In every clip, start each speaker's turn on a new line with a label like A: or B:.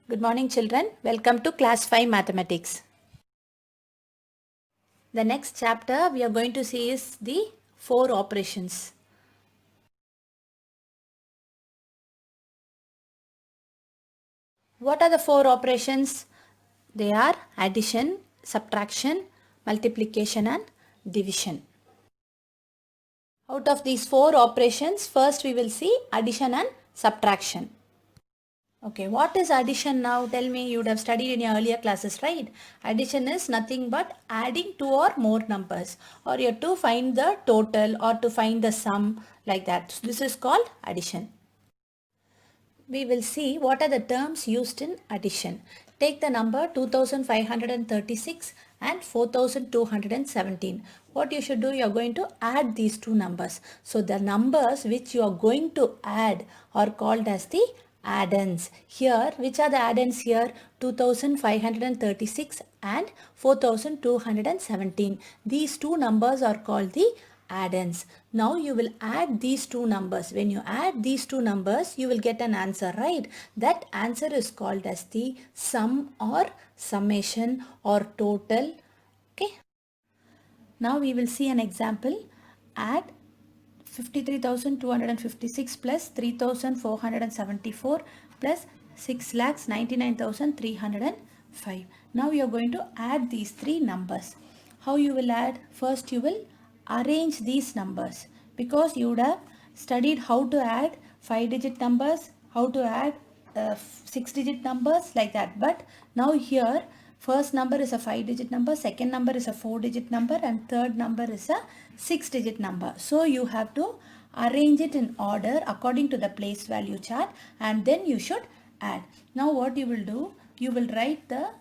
A: Good morning children. Welcome to class 5 mathematics. The next chapter we are going to see is the 4 operations. What are the 4 operations? They are addition, subtraction, multiplication and division. Out of these 4 operations, first we will see addition and subtraction. Okay, what is addition now? Tell me, you would have studied in your earlier classes, right? Addition is nothing but adding two or more numbers, or you have to find the total or to find the sum, like that. So this is called addition. We will see what are the terms used in addition. Take the number 2536 and 4217. What you should do, you are going to add these two numbers. So the numbers which you are going to add are called as the add-ins. Here, which are the add-ins here? 2536 and 4217. These two numbers are called the add-ins. Now you will add these two numbers. When you add these two numbers, you will get an answer, right? That answer is called as the sum or summation or total. Okay. Now we will see an example. Add 53,256 plus 3,474 plus 6,99,305. Now you are going to add these three numbers. How you will add? First you will arrange these numbers, because you would have studied how to add 5-digit numbers, how to add 6-digit numbers, like that. But now here, first number is a 5-digit number, second number is a 4-digit number, and third number is a 6-digit number. So you have to arrange it in order according to the place value chart, and then you should add. Now what you will do, you will write the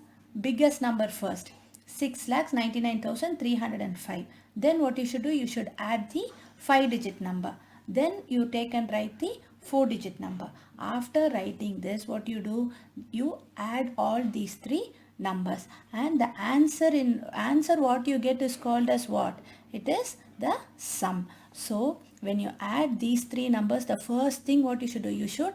A: biggest number first, 6,99,305. Then what you should do, you should add the 5-digit number. Then you take and write the 4-digit number. After writing this, what you do, you add all these three numbers, and the answer what you get is called as what? It is the sum. So when you add these three numbers, the first thing what you should do, you should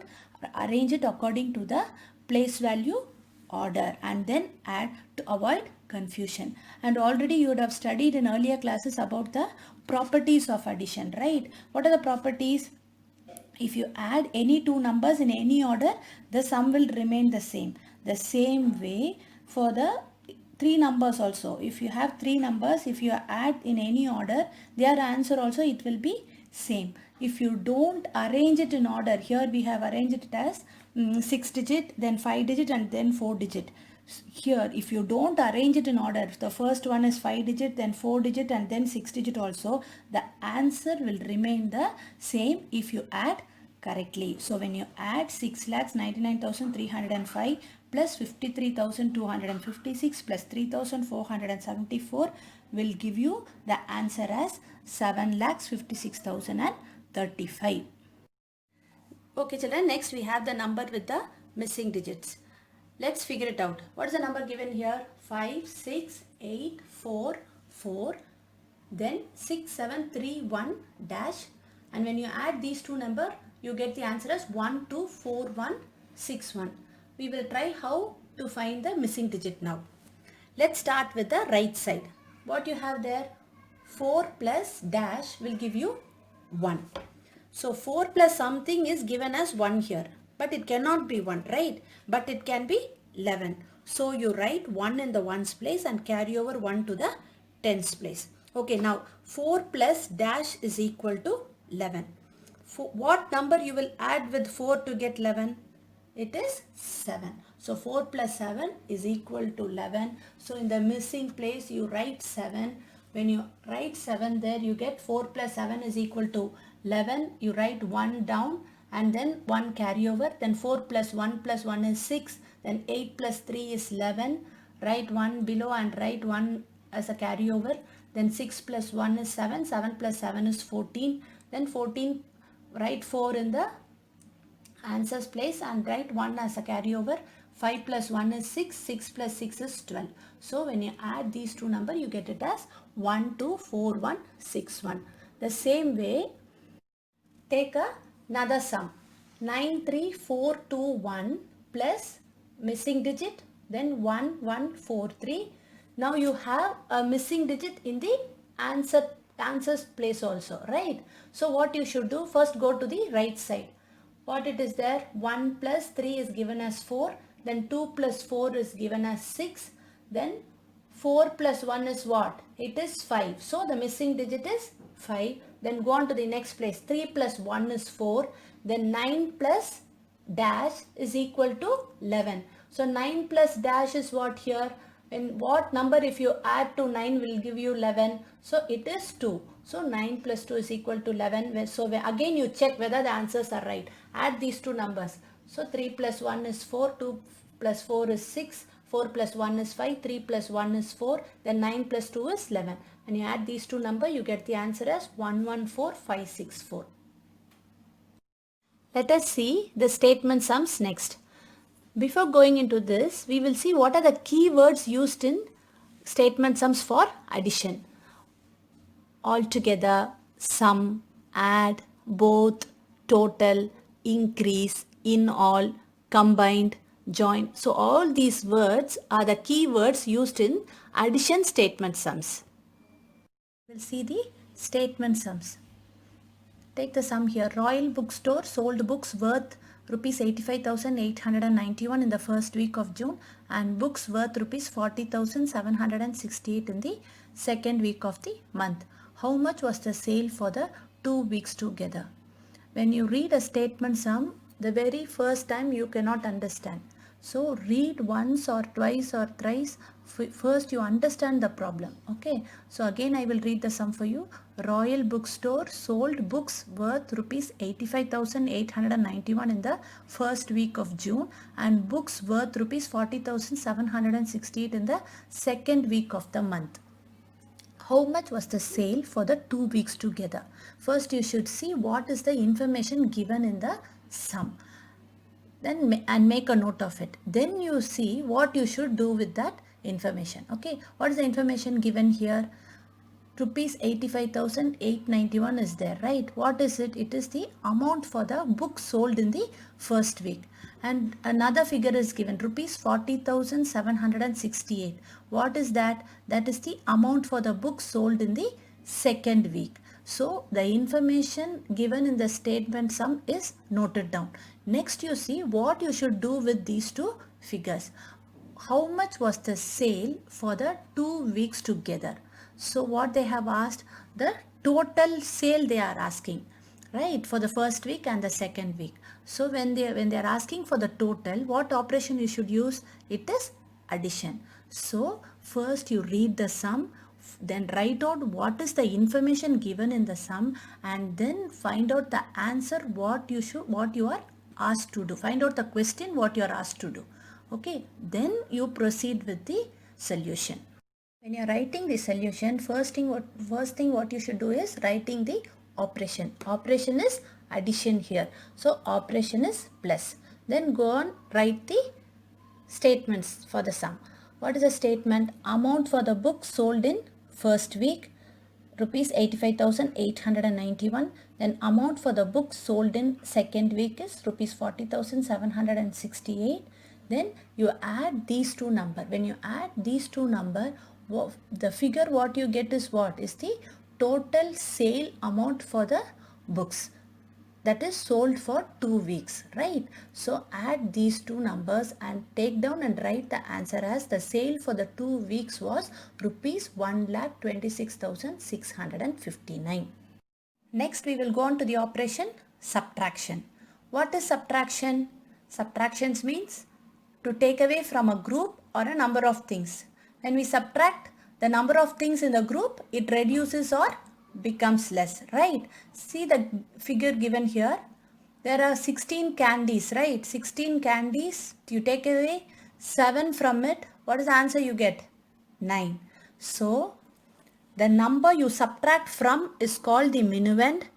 A: arrange it according to the place value order and then add to avoid confusion. And already you would have studied in earlier classes about the properties of addition, right? What are the properties? If you add any two numbers in any order, the sum will remain the same. The same way for the three numbers also. If you have three numbers, if you add in any order, their answer also it will be same. If you don't arrange it in order, here we have arranged it as 6-digit, then 5-digit and then 4-digit. Here if you don't arrange it in order, the first one is 5-digit, then 4-digit and then 6-digit also, the answer will remain the same if you add correctly. So when you add 6,99,305 plus 53,256 plus 3,474 will give you the answer as 7,56,035. Okay children, next we have the number with the missing digits. Let's figure it out. What is the number given here? 5, 6, 8, 4, 4, then 6, 7, 3, 1 dash, and when you add these two numbers, you get the answer as 1, 2, 4, 1, 6, 1. We will try how to find the missing digit now. Let's start with the right side. What you have there? 4 plus dash will give you 1. So 4 plus something is given as 1 here. But it cannot be 1, right? But it can be 11. So you write 1 in the ones place and carry over 1 to the tens place. Okay, now 4 plus dash is equal to 11. What number you will add with 4 to get 11? It is 7. So 4 plus 7 is equal to 11. So in the missing place you write 7. When you write 7 there, you get 4 plus 7 is equal to 11. You write 1 down and then 1 carry over. Then 4 plus 1 is 6. Then 8 plus 3 is 11. Write 1 below and write 1 as a carryover. Then 6 plus 1 is 7. 7 plus 7 is 14. Then 14, write 4 in the answers place and write 1 as a carryover. 5 plus 1 is 6. 6 plus 6 is 12. So when you add these two numbers, you get it as 124161. The same way, take another sum. 93421 plus missing digit, then 1143. Now you have a missing digit in the answers place also, right? So what you should do, first go to the right side. What it is there? 1 plus 3 is given as 4, then 2 plus 4 is given as 6, then 4 plus 1 is what? It is 5. So the missing digit is 5. Then go on to the next place. 3 plus 1 is 4. Then 9 plus dash is equal to 11. So 9 plus dash is what here? And what number if you add to 9 will give you 11? So it is 2. So 9 plus 2 is equal to 11. So again you check whether the answers are right. Add these two numbers. So 3 plus 1 is 4. 2 plus 4 is 6. 4 plus 1 is 5. 3 plus 1 is 4. Then 9 plus 2 is 11. When you add these two numbers, you get the answer as 114564. Let us see the statement sums next. Before going into this, we will see what are the keywords used in statement sums for addition. Altogether, sum, add, both, total, increase, in all, combined, join. So all these words are the keywords used in addition statement sums. We'll see the statement sums. Take the sum here. Royal Bookstore sold books worth rupees 85,891 in the first week of June and books worth rupees 40,768 in the second week of the month. How much was the sale for the 2 weeks together? When you read a statement sum, the very first time you cannot understand. So read once or twice or thrice. First you understand the problem. Okay. So again I will read the sum for you. Royal Bookstore sold books worth rupees 85,891 in the first week of June and books worth rupees 40,768 in the second week of the month. How much was the sale for the 2 weeks together? First you should see what is the information given in the sum. Then and make a note of it. Then you see what you should do with that information. Okay, what is the information given here? Rupees 85,891 is there, right? What is it? It is the amount for the book sold in the first week. And another figure is given, rupees 40,768. What is that? That is the amount for the book sold in the second week. So the information given in the statement sum is noted down. Next you see what you should do with these two figures. How much was the sale for the 2 weeks together? So what they have asked, the total sale they are asking, right, for the first week and the second week. So when they are asking for the total, what operation you should use? It is addition. So first you read the sum, then write out what is the information given in the sum and then find out the answer what you are asked to do. Find out the question what you are asked to do. Okay, then you proceed with the solution. When you are writing the solution, first thing what you should do is writing the operation. Operation is addition here. So operation is plus. Then go on, write the statements for the sum. What is the statement? Amount for the book sold in first week, rupees 85,891. Then amount for the book sold in second week is rupees 40,768. Then you add these two numbers. When you add these two numbers, the figure what you get is what? Is the total sale amount for the books that is sold for 2 weeks, right? So add these two numbers and take down and write the answer as the sale for the 2 weeks was rupees 1,26,659. Next we will go on to the operation subtraction. What is subtraction? Subtractions means to take away from a group or a number of things. When we subtract the number of things in the group, it reduces or becomes less, right? See the figure given here. There are 16 candies, right? 16 candies. You take away 7 from it. What is the answer you get? 9. So the number you subtract from is called the minuend.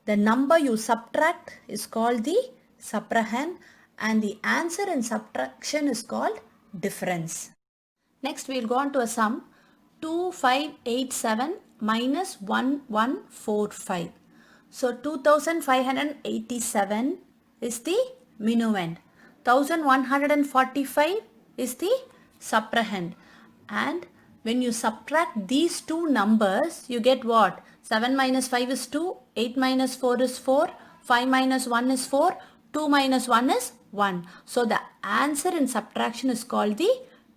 A: The number you subtract is called the subtrahend. And the answer in subtraction is called difference. Next we will go on to a sum. 2587 minus 1145. So 2587 is the minuend. 1145 is the subtrahend. And when you subtract these two numbers, you get what? 7 minus 5 is 2, 8 minus 4 is 4, 5 minus 1 is 4, 2 minus 1 is 1. So the answer in subtraction is called the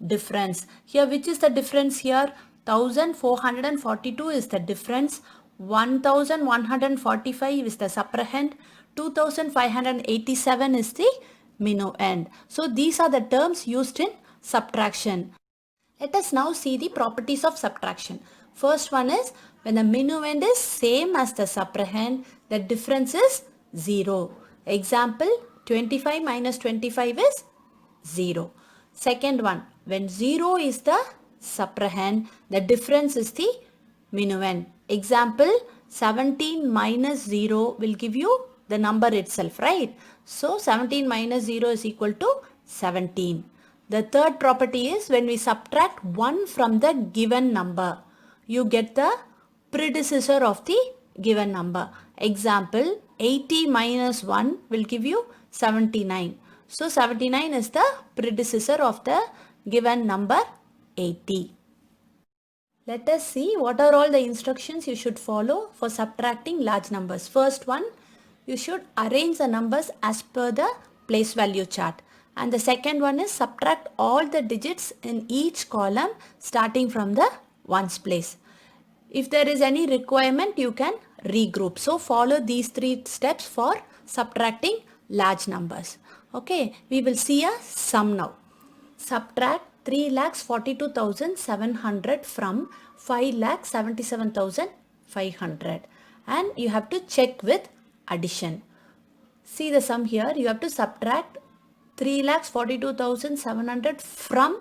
A: difference. Here, which is the difference here? 1442 is the difference. 1145 is the subtrahend. 2587 is the minuend. So these are the terms used in subtraction. Let us now see the properties of subtraction. First one is when the minuend is same as the subtrahend, the difference is 0. Example, 25 minus 25 is 0. Second one, when 0 is the subtrahend, the difference is the minuend. Example, 17 minus 0 will give you the number itself, right? So 17 minus 0 is equal to 17. The third property is when we subtract 1 from the given number, you get the predecessor of the given number. Example, 80 minus 1 will give you 79. So 79 is the predecessor of the given number 80. Let us see what are all the instructions you should follow for subtracting large numbers. First one, you should arrange the numbers as per the place value chart. And the second one is subtract all the digits in each column starting from the ones place. If there is any requirement, you can regroup. So follow these 3 steps for subtracting large numbers. Okay, we will see a sum now. Subtract 3,42,700 from 5,77,500. And you have to check with addition. See the sum here. You have to subtract 3,42,700 from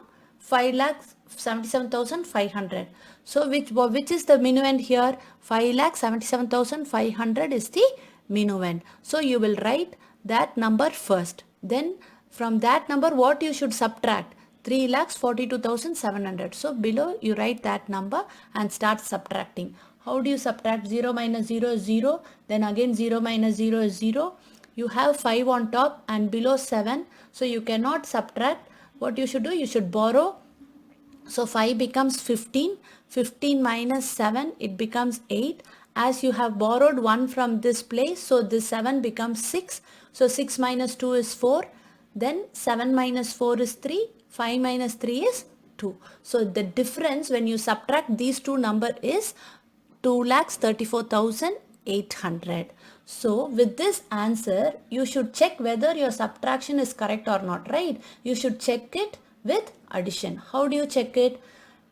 A: 5,77,500. So which is the minuend here? 5,77,500 is the minuend. So you will write that number first. Then from that number, what you should subtract? 3,42,700. So below you write that number and start subtracting. How do you subtract? 0 minus 0 is 0. Then again 0 minus 0 is 0. You have 5 on top and below 7. So you cannot subtract. What you should do? You should borrow. So 5 becomes 15. 15 minus 7, it becomes 8. As you have borrowed 1 from this place, so this 7 becomes 6. So 6 minus 2 is 4. Then 7 minus 4 is 3. 5 minus 3 is 2. So the difference when you subtract these two numbers is 2,34,800. So with this answer, you should check whether your subtraction is correct or not, right? You should check it with addition. How do you check it?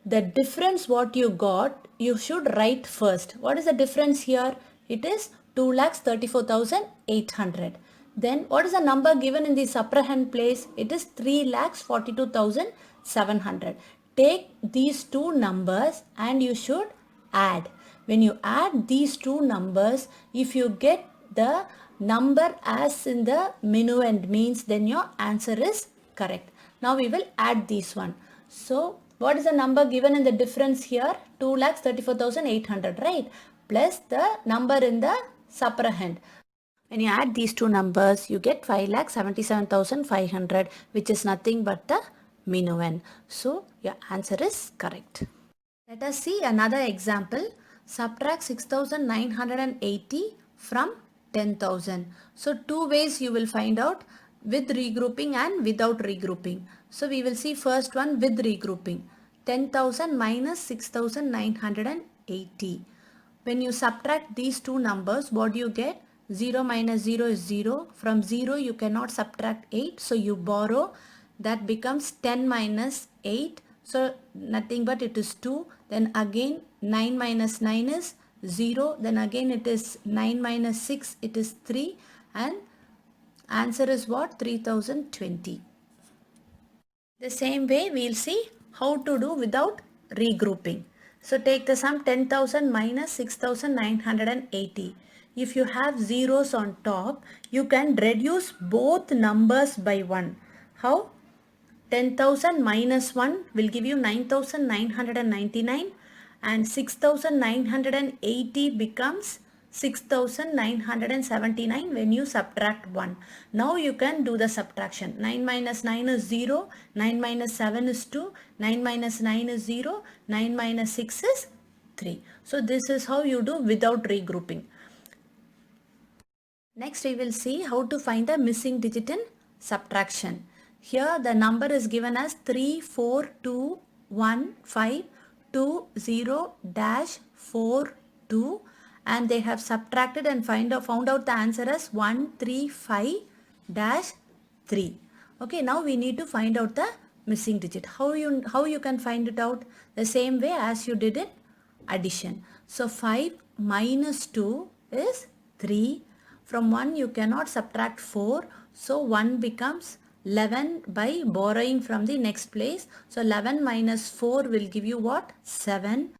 A: The difference what you got, you should write first. What is the difference here? It is 2,34,800. Then what is the number given in the subtrahend place? It is 3,42,700. Take these two numbers and you should add. When you add these two numbers, if you get the number as in the minuend, means then your answer is correct. Now we will add this one. So what is the number given in the difference here? 2,34,800, right? Plus the number in the subtrahend. When you add these two numbers, you get 5,77,500, which is nothing but the minuend. So your answer is correct. Let us see another example. Subtract 6,980 from 10,000. So two ways you will find out, with regrouping and without regrouping. So we will see first one with regrouping. 10,000 minus 6,980. When you subtract these two numbers, what do you get? 0 minus 0 is 0. From 0 you cannot subtract 8. So you borrow. That becomes 10 minus 8. So nothing but it is 2. Then again 9 minus 9 is 0. Then again it is 9 minus 6. It is 3. And answer is what? 3020. The same way we will see how to do without regrouping. So take the sum 10,000 minus 6,980. If you have zeros on top, you can reduce both numbers by 1. How? 10,000 minus 1 will give you 9,999 and 6,980 becomes 6,979 when you subtract 1. Now you can do the subtraction. 9 minus 9 is 0, 9 minus 7 is 2, 9 minus 9 is 0, 9 minus 6 is 3. So this is how you do without regrouping. Next we will see how to find the missing digit in subtraction. Here the number is given as 3421520-42 and they have subtracted and found out the answer as 135-3. Okay, now we need to find out the missing digit. How you can find it out? The same way as you did in addition. So 5 minus 2 is 3. From 1 you cannot subtract 4. So 1 becomes 11 by borrowing from the next place. So 11 minus 4 will give you what? 7.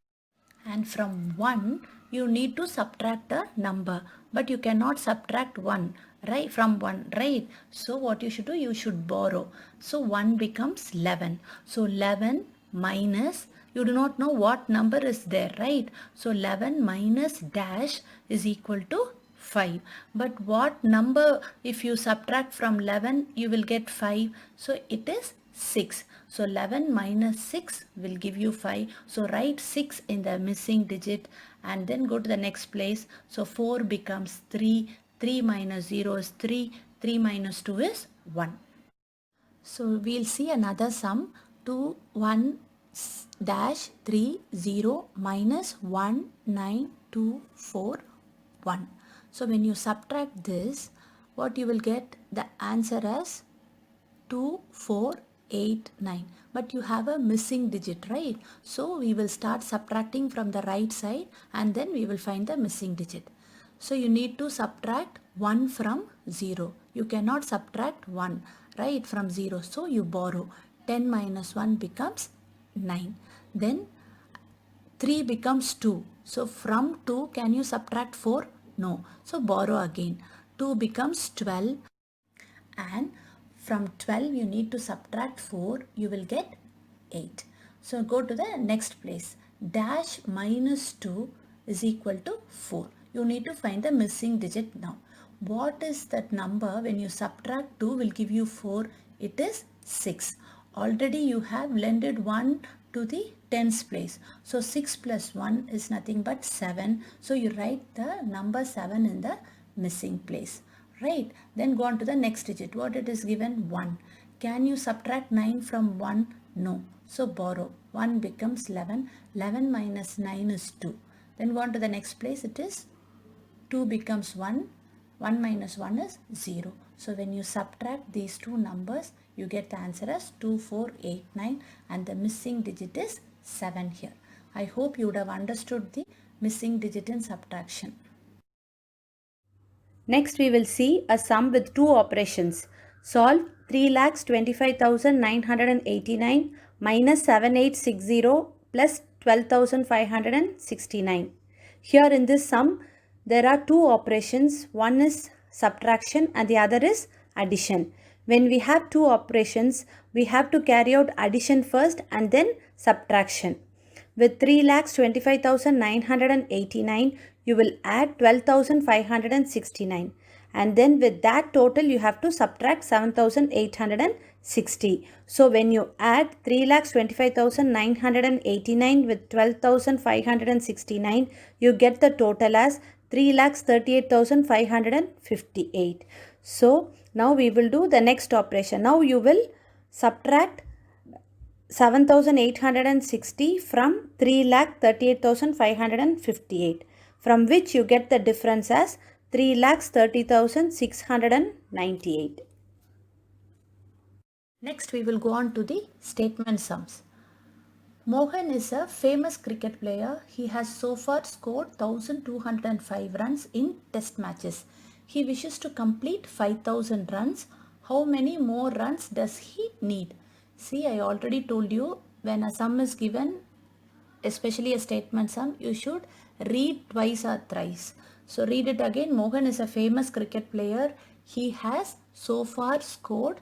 A: And from 1 you need to subtract a number. But you cannot subtract 1, right? From 1, right? So what you should do? You should borrow. So 1 becomes 11. So 11 minus, you do not know what number is there, right? So 11 minus dash is equal to 5. But what number, if you subtract from 11, you will get 5. So it is 6. So 11 minus 6 will give you 5. So write 6 in the missing digit and then go to the next place. So 4 becomes 3. 3 minus 0 is 3. 3 minus 2 is 1. So we'll see another sum. 2 1 dash 3 0 minus 1 9 2 4 1. So when you subtract this, what you will get? The answer as 2489. But you have a missing digit, right? So we will start subtracting from the right side and then we will find the missing digit. So you need to subtract 1 from 0. You cannot subtract 1, right, from 0. So you borrow. 10 minus 1 becomes 9. Then 3 becomes 2. So from 2, can you subtract 4? No. So borrow again. 2 becomes 12 and from 12 you need to subtract 4. You will get 8. So go to the next place. Dash minus 2 is equal to 4. You need to find the missing digit now. What is that number when you subtract 2 will give you 4? It is 6. Already you have blended 1 to the tens place. So 6 plus 1 is nothing but 7. So you write the number 7 in the missing place. Right? Then go on to the next digit. What it is given? 1. Can you subtract 9 from 1? No. So borrow. 1 becomes 11. 11 minus 9 is 2. Then go on to the next place. It is 2 becomes 1. 1 minus 1 is 0. So when you subtract these two numbers, you get the answer as 2489 and the missing digit is 7 here. I hope you would have understood the missing digit in subtraction. Next we will see a sum with two operations. Solve 3,25,989 minus 7860 plus 12,569. Here in this sum, there are two operations. One is subtraction and the other is addition. When we have two operations, we have to carry out addition first and then subtraction. With 3,25,989, you will add 12,569. And then with that total, you have to subtract 7,860. So when you add 3,25,989 with 12,569, you get the total as 3,38,558. So now we will do the next operation. Now you will subtract 7,860 from 3,38,558, from which you get the difference as 3,30,698. Next we will go on to the statement sums. Mohan is a famous cricket player. He has so far scored 1,205 runs in test matches. He wishes to complete 5,000 runs. How many more runs does he need? See, I already told you, when a sum is given, especially a statement sum, you should read twice or thrice. So read it again. Mohan is a famous cricket player. He has so far scored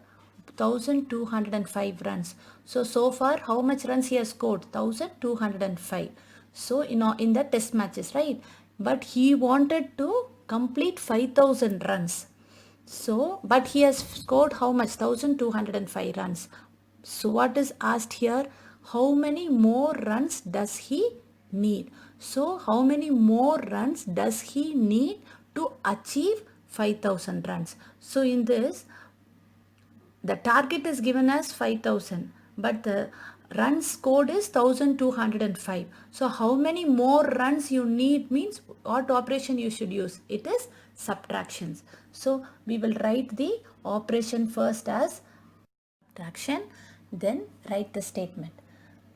A: 1,205 runs. So far, how much runs he has scored? 1,205. So in the test matches, right? but he wanted to complete 5,000 runs. So, but he has scored how much? 1,205 runs. So, what is asked here? How many more runs does he need? So, how many more runs does he need to achieve 5,000 runs? So, in this, the target is given as 5,000, but the runs scored is 1,205. So how many more runs you need means what operation you should use? It is subtractions. So we will write the operation first as subtraction, then write the statement.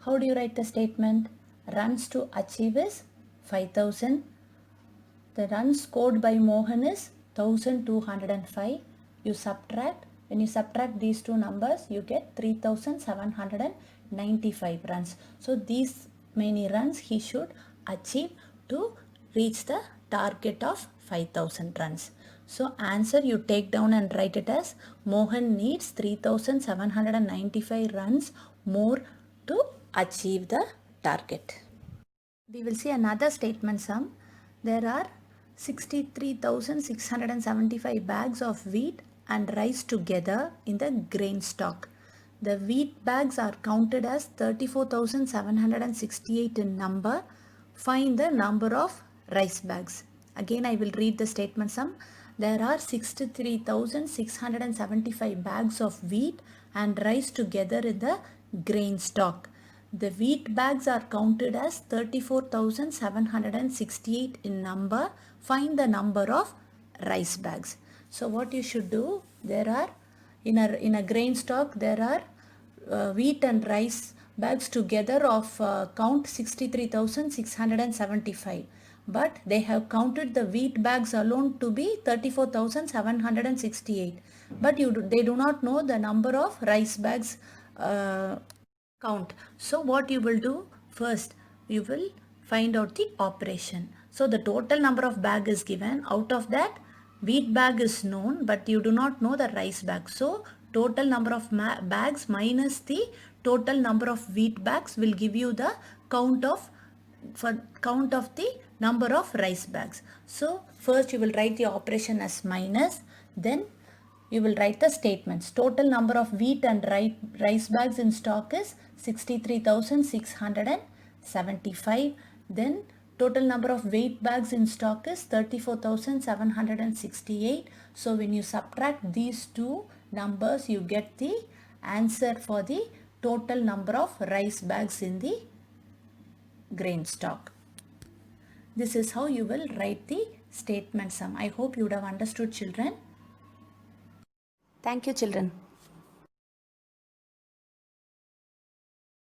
A: How do you write the statement? Runs to achieve is 5,000. The runs scored by Mohan is 1,205. You subtract. When you subtract these two numbers, you get 3,795 runs. So these many runs he should achieve to reach the target of 5,000 runs. So answer you take down and write it as Mohan needs 3,795 runs more to achieve the target. We will see another statement sum. There are 63,675 bags of wheat and rice together in the grain stock. The wheat bags are counted as 34,768 in number. Find the number of rice bags. Again, I will read the statement sum. There are 63,675 bags of wheat and rice together in the grain stock. The wheat bags are counted as 34,768 in number. Find the number of rice bags. So what you should do, there are in a grain stock there are wheat and rice bags together of count 63,675, but they have counted the wheat bags alone to be 34,768, but they do not know the number of rice bags count. So what you will do first, you will find out the operation. So the total number of bag is given. Out of that, wheat bag is known, but you do not know the rice bag. So total number of bags minus the total number of wheat bags will give you the count of the number of rice bags. So first you will write the operation as minus, then you will write the statements. Total number of wheat and rice bags in stock is 63,675. Then total number of wheat bags in stock is 34,768. So when you subtract these two numbers, you get the answer for the total number of rice bags in the grain stock. This is how you will write the statement sum. I hope you would have understood, children. Thank you, children.